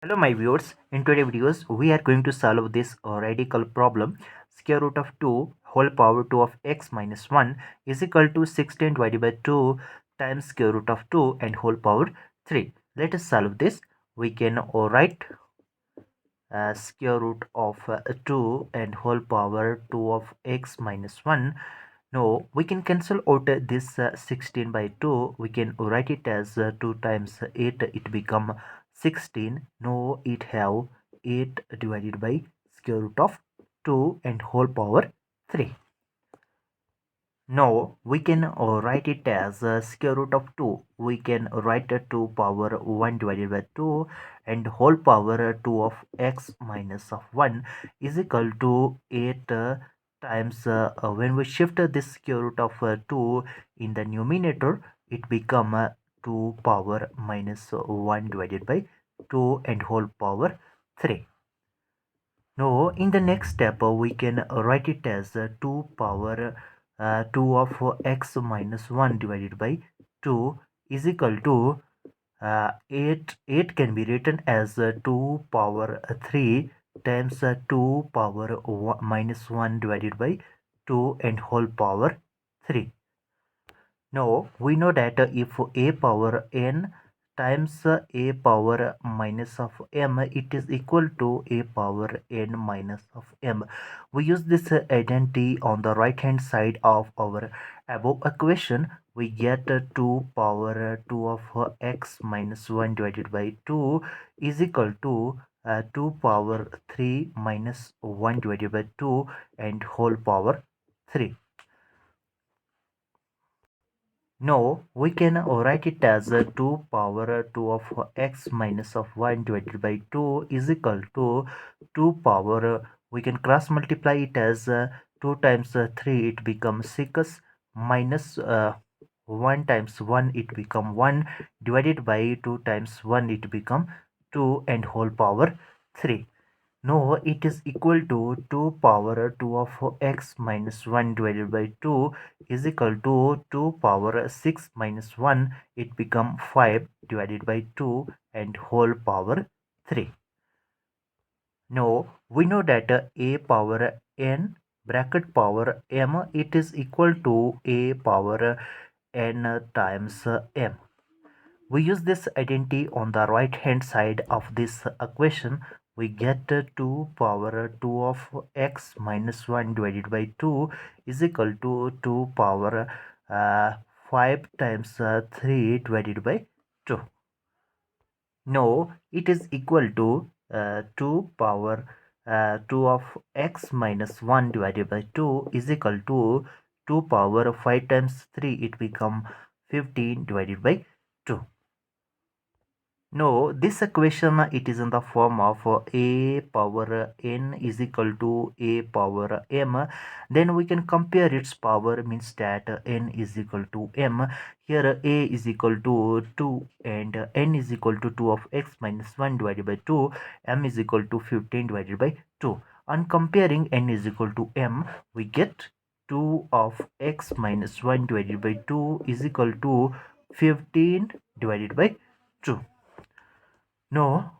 Hello my viewers, in today's videos we are going to solve this radical problem. Square root of 2 whole power 2 of x minus 1 is equal to 16 divided by 2 times square root of 2 and whole power 3. Let us solve this. We can write square root of 2 and whole power 2 of x minus 1. Now we can cancel out this 16 by 2. We can write it as 2 times 8. It become 16. Now it have 8 divided by square root of 2 and whole power 3. Now we can write it as square root of 2. We can write 2 power 1 divided by 2 and whole power 2 of x minus of 1 is equal to 8 times when we shift this square root of 2 in the numerator, it become 2 power minus 1 divided by 2 and whole power 3. Now, in the next step, we can write it as 2 power 2 of x minus 1 divided by 2 is equal to 8. 8 can be written as 2 power 3 times 2 power minus 1 divided by 2 and whole power 3. Now we know that if a power n times a power minus of m, it is equal to a power n minus of m. We use this identity on the right hand side of our above equation. We get 2 power 2 of x minus 1 divided by 2 is equal to 2 power 3 minus 1 divided by 2 and whole power 3. No, we can write it as 2 power 2 of x minus of 1 divided by 2 is equal to 2 power, we can cross multiply it as 2 times 3, it becomes 6 minus 1 times 1, it become 1 divided by 2 times 1, it become 2 and whole power 3. No, it is equal to 2 power 2 of x minus 1 divided by 2 is equal to 2 power 6 minus 1. It become 5 divided by 2 and whole power 3. Now, we know that a power n bracket power m, it is equal to a power n times m. We use this identity on the right hand side of this equation. We get 2 power 2 of x minus 1 divided by 2 is equal to 2 power 5 times 3 divided by 2. No, it is equal to 2 power 2 of x minus 1 divided by 2 is equal to 2 power 5 times 3, it become 15 divided by 2. No, this equation it is in the form of a power n is equal to a power m. Then we can compare its power, means that n is equal to m. Here a is equal to 2 and n is equal to 2 of x minus 1 divided by 2. M is equal to 15 divided by 2. On comparing n is equal to m, we get 2 of x minus 1 divided by 2 is equal to 15 divided by 2. No,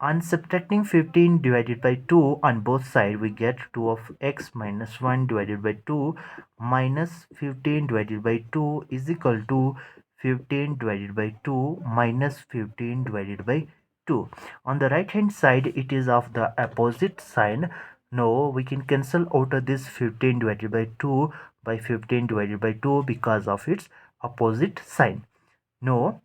on subtracting 15 divided by 2 on both sides, we get 2 of x minus 1 divided by 2 minus 15 divided by 2 is equal to 15 divided by 2 minus 15 divided by 2. On the right hand side, it is of the opposite sign. Now, we can cancel out of this 15 divided by 2 by 15 divided by 2 because of its opposite sign. No,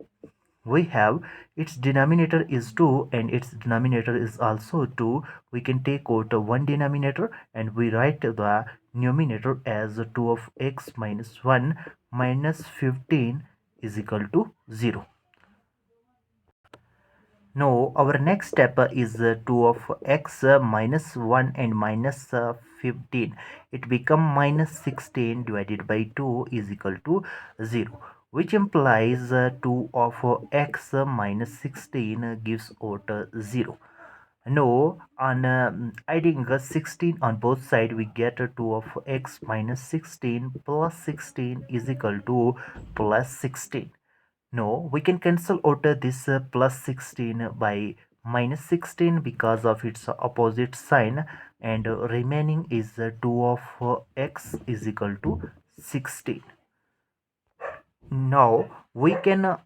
we have its denominator is 2 and its denominator is also 2. We can take out one denominator and we write the numerator as 2 of x minus 1 minus 15 is equal to 0. Now our next step is 2 of x minus 1 and minus 15. It become minus 16 divided by 2 is equal to 0, which implies 2 of x minus 16 gives out 0. Now on adding 16 on both sides, we get 2 of x minus 16 plus 16 is equal to plus 16. No, we can cancel out this plus 16 by minus 16 because of its opposite sign, and remaining is 2 of x is equal to 16. Now we can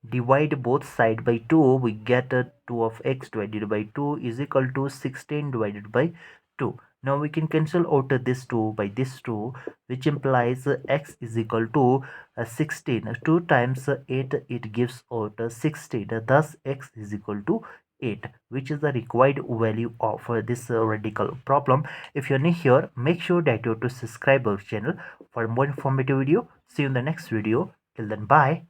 divide both side by 2. We get 2 of x divided by 2 is equal to 16 divided by 2. Now we can cancel out this 2 by this 2, which implies x is equal to 16. 2 times 8, it gives out 16. Thus x is equal to 8, which is the required value of this radical problem. If you're new here, make sure that you to subscribe our channel for more informative video. See you in the next video. Till then, bye.